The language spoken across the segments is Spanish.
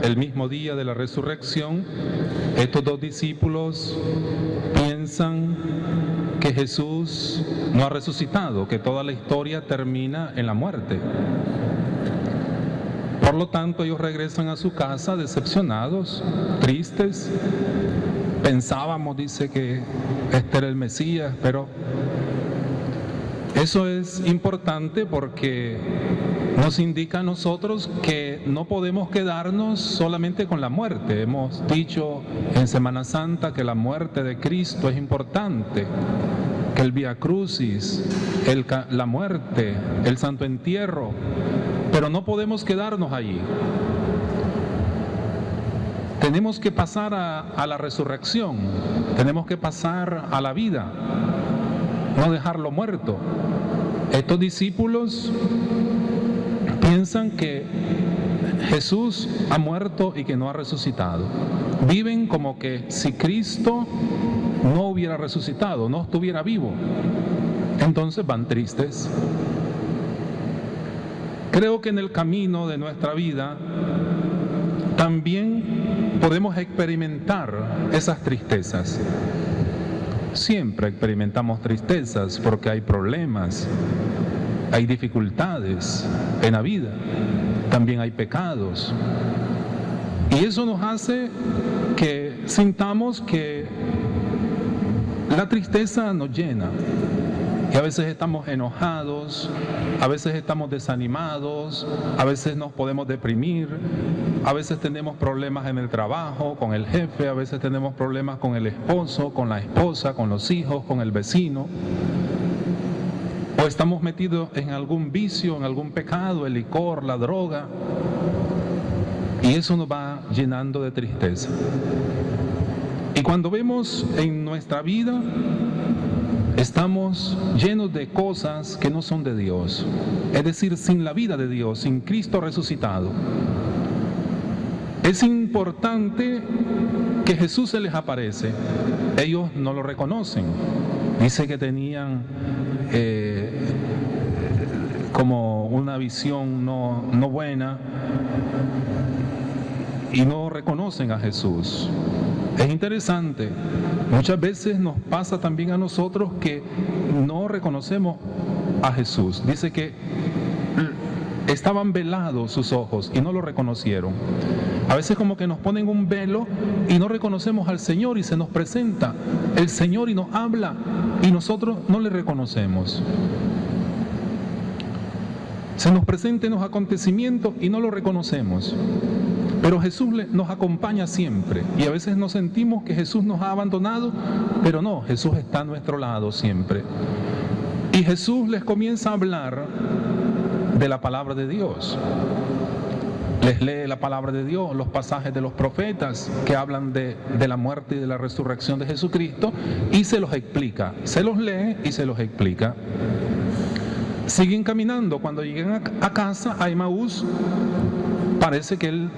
el mismo día de la resurrección, estos dos discípulos piensan que Jesús no ha resucitado, que toda la historia termina en la muerte. Por lo tanto, ellos regresan a su casa decepcionados, tristes. Pensábamos, dice, que este era el Mesías, pero eso es importante porque nos indica a nosotros que no podemos quedarnos solamente con la muerte. Hemos dicho en Semana Santa que la muerte de Cristo es importante, que el Vía Crucis, la muerte, el Santo Entierro, pero no podemos quedarnos allí. Tenemos que pasar a la resurrección, tenemos que pasar a la vida, no dejarlo muerto. Estos discípulos piensan que Jesús ha muerto y que no ha resucitado. Viven como que si Cristo no hubiera resucitado, no estuviera vivo. Entonces van tristes. Creo que en el camino de nuestra vida también podemos experimentar esas tristezas. Siempre experimentamos tristezas porque hay problemas, hay dificultades en la vida, también hay pecados. Y eso nos hace que sintamos que la tristeza nos llena. Y a veces estamos enojados, a veces estamos desanimados, a veces nos podemos deprimir, a veces tenemos problemas en el trabajo, con el jefe, a veces tenemos problemas con el esposo, con la esposa, con los hijos, con el vecino. O estamos metidos en algún vicio, en algún pecado, el licor, la droga. Y eso nos va llenando de tristeza. Y cuando vemos en nuestra vida, estamos llenos de cosas que no son de Dios. Es decir, sin la vida de Dios, sin Cristo resucitado. Es importante que Jesús se les aparece. Ellos no lo reconocen. Dice que tenían como una visión no buena y no reconocen a Jesús. Es interesante, muchas veces nos pasa también a nosotros que no reconocemos a Jesús. Dice que estaban velados sus ojos y no lo reconocieron. A veces como que nos ponen un velo y no reconocemos al Señor y se nos presenta el Señor y nos habla y nosotros no le reconocemos. Se nos presenta en los acontecimientos y no lo reconocemos. Pero Jesús nos acompaña siempre y a veces nos sentimos que Jesús nos ha abandonado, pero no, Jesús está a nuestro lado siempre. Y Jesús les comienza a hablar de la palabra de Dios. Les lee la palabra de Dios, los pasajes de los profetas que hablan de la muerte y de la resurrección de Jesucristo y se los explica, se los lee y se los explica. Siguen caminando, cuando lleguen a casa, a Emaús, parece que él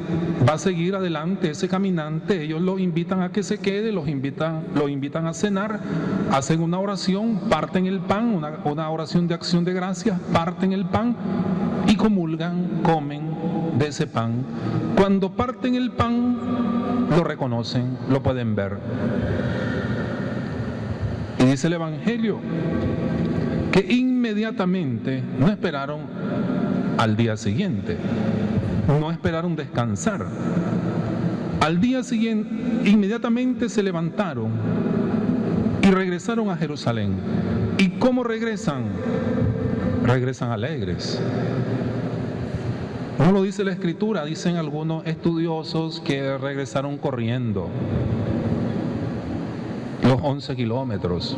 va a seguir adelante, ese caminante. Ellos lo invitan a que se quede, lo invitan a cenar, hacen una oración, parten el pan, una oración de acción de gracias, parten el pan y comulgan, comen de ese pan. Cuando parten el pan, lo reconocen, lo pueden ver. Y dice el Evangelio que inmediatamente no esperaron al día siguiente. No esperaron descansar. Al día siguiente, inmediatamente se levantaron y regresaron a Jerusalén. ¿Y cómo regresan? Regresan alegres. No lo dice la Escritura, dicen algunos estudiosos que regresaron corriendo los 11 kilómetros,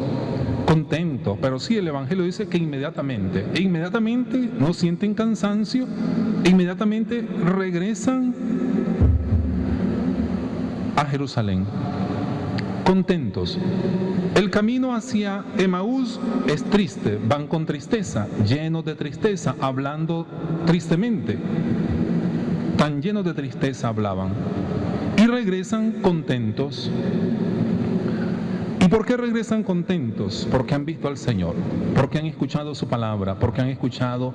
contentos, pero sí el Evangelio dice que inmediatamente no sienten cansancio, inmediatamente regresan a Jerusalén, contentos. El camino hacia Emaús es triste, van con tristeza, llenos de tristeza, hablando tristemente, tan llenos de tristeza hablaban, y regresan contentos. ¿Y por qué regresan contentos? Porque han visto al Señor, porque han escuchado su palabra, porque han escuchado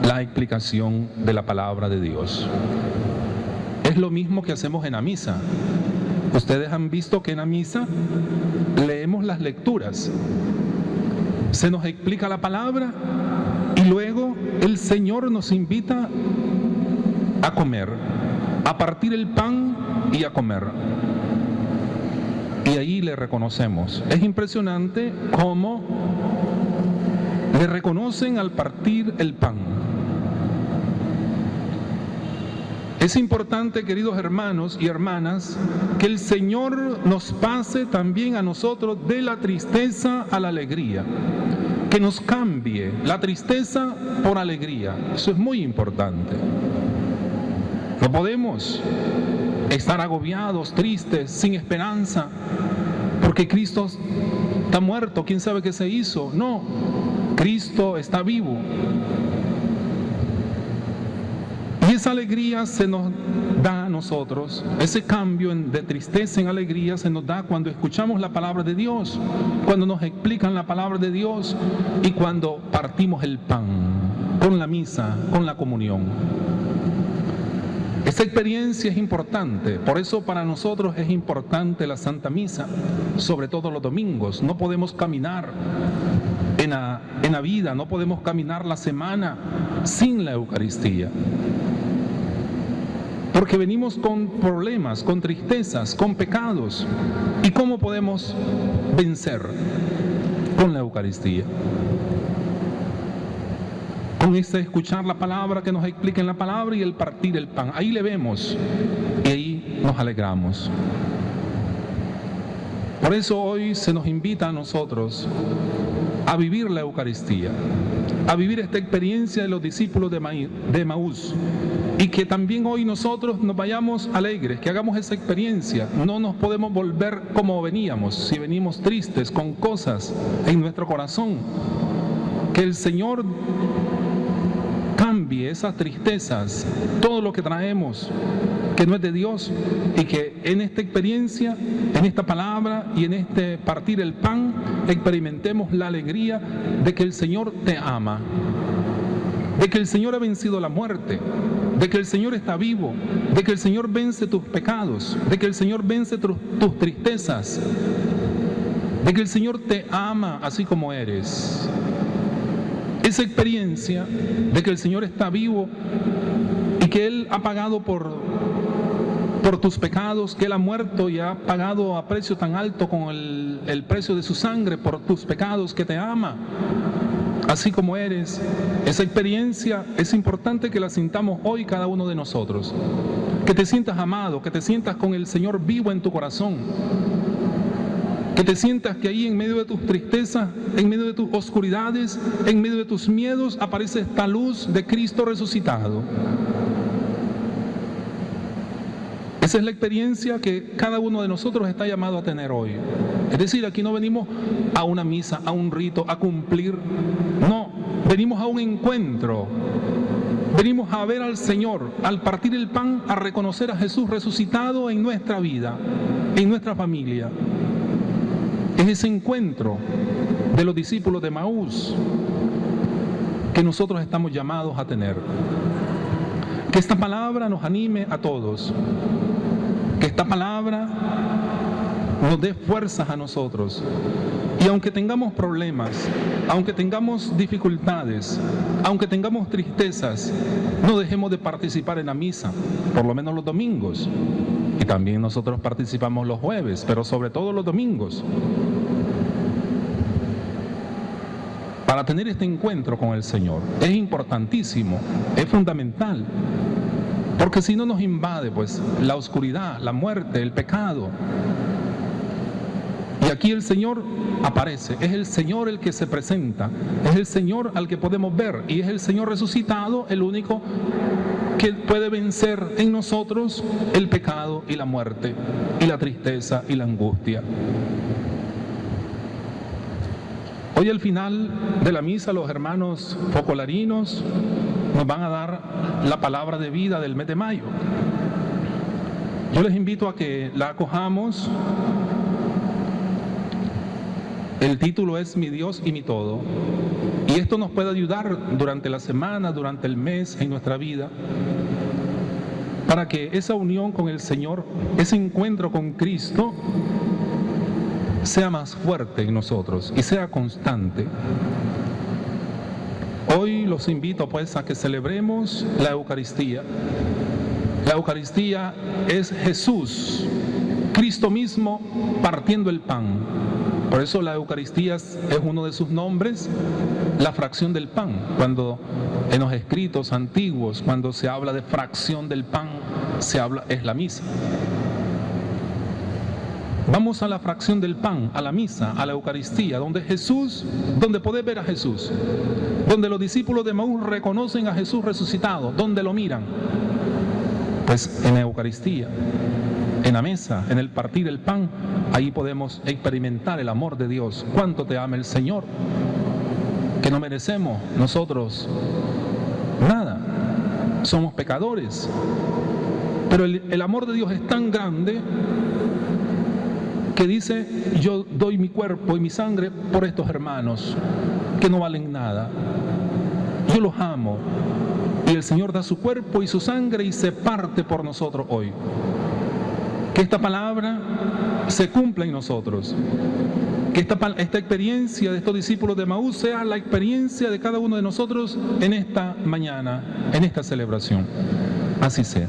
la explicación de la palabra de Dios. Es lo mismo que hacemos en la misa. Ustedes han visto que en la misa leemos las lecturas, se nos explica la palabra y luego el Señor nos invita a comer, a partir el pan y a comer. Y ahí le reconocemos. Es impresionante cómo le reconocen al partir el pan. Es importante, queridos hermanos y hermanas, que el Señor nos pase también a nosotros de la tristeza a la alegría, que nos cambie la tristeza por alegría. Eso es muy importante. No podemos estar agobiados, tristes, sin esperanza, porque Cristo está muerto, ¿quién sabe qué se hizo? No, Cristo está vivo. Y esa alegría se nos da a nosotros, ese cambio de tristeza en alegría se nos da cuando escuchamos la palabra de Dios, cuando nos explican la palabra de Dios y cuando partimos el pan con la misa, con la comunión. Esta experiencia es importante, por eso para nosotros es importante la Santa Misa, sobre todo los domingos. No podemos caminar en la vida, no podemos caminar la semana sin la Eucaristía. Porque venimos con problemas, con tristezas, con pecados. ¿Y cómo podemos vencer? Con la Eucaristía. Con este escuchar la palabra, que nos expliquen la palabra y el partir el pan. Ahí le vemos y ahí nos alegramos. Por eso hoy se nos invita a nosotros a vivir la Eucaristía, a vivir esta experiencia de los discípulos de Emaús, y que también hoy nosotros nos vayamos alegres, que hagamos esa experiencia. No nos podemos volver como veníamos, si venimos tristes, con cosas en nuestro corazón. Que el Señor cambie esas tristezas, todo lo que traemos que no es de Dios, y que en esta experiencia, en esta palabra y en este partir el pan, experimentemos la alegría de que el Señor te ama, de que el Señor ha vencido la muerte, de que el Señor está vivo, de que el Señor vence tus pecados, de que el Señor vence tus tristezas, de que el Señor te ama así como eres. Esa experiencia de que el Señor está vivo y que Él ha pagado por tus pecados, que Él ha muerto y ha pagado a precio tan alto con el precio de su sangre por tus pecados, que te ama así como eres. Esa experiencia es importante que la sintamos hoy cada uno de nosotros, que te sientas amado, que te sientas con el Señor vivo en tu corazón, que te sientas que ahí en medio de tus tristezas, en medio de tus oscuridades, en medio de tus miedos, aparece esta luz de Cristo resucitado. Esa es la experiencia que cada uno de nosotros está llamado a tener hoy. Es decir, aquí no venimos a una misa, a un rito, a cumplir. No, venimos a un encuentro. Venimos a ver al Señor, al partir el pan, a reconocer a Jesús resucitado en nuestra vida, en nuestra familia. Es ese encuentro de los discípulos de Emaús que nosotros estamos llamados a tener. Que esta palabra nos anime a todos. Que esta palabra nos dé fuerzas a nosotros. Y aunque tengamos problemas, aunque tengamos dificultades, aunque tengamos tristezas, no dejemos de participar en la misa, por lo menos los domingos. Y también nosotros participamos los jueves, pero sobre todo los domingos. Para tener este encuentro con el Señor. Es importantísimo, es fundamental. Porque si no nos invade pues la oscuridad, la muerte, el pecado. Y aquí el Señor aparece, es el Señor el que se presenta, es el Señor al que podemos ver, y es el Señor resucitado el único que puede vencer en nosotros el pecado y la muerte, y la tristeza y la angustia. Hoy al final de la misa los hermanos focolarinos nos van a dar la palabra de vida del mes de mayo. Yo les invito a que la acojamos. El título es Mi Dios y mi todo. Y esto nos puede ayudar durante la semana, durante el mes, en nuestra vida. para que esa unión con el Señor, ese encuentro con Cristo, sea más fuerte en nosotros y sea constante. Hoy los invito pues a que celebremos la Eucaristía. La Eucaristía es Jesús, Cristo mismo partiendo el pan. Por eso la Eucaristía es uno de sus nombres, la fracción del pan. Cuando en los escritos antiguos, cuando se habla de fracción del pan, es la misa. Vamos a la fracción del pan, a la misa, a la Eucaristía, donde podés ver a Jesús, donde los discípulos de Emaús reconocen a Jesús resucitado, donde lo miran. Pues en la Eucaristía, en la mesa, en el partir el pan, ahí podemos experimentar el amor de Dios. Cuánto te ama el Señor, que no merecemos nosotros nada, somos pecadores, pero el amor de Dios es tan grande que dice: yo doy mi cuerpo y mi sangre por estos hermanos que no valen nada, yo los amo. Y el Señor da su cuerpo y su sangre y se parte por nosotros hoy. Que esta palabra se cumpla en nosotros. Que esta experiencia de estos discípulos de Emaús sea la experiencia de cada uno de nosotros en esta mañana, en esta celebración. Así sea.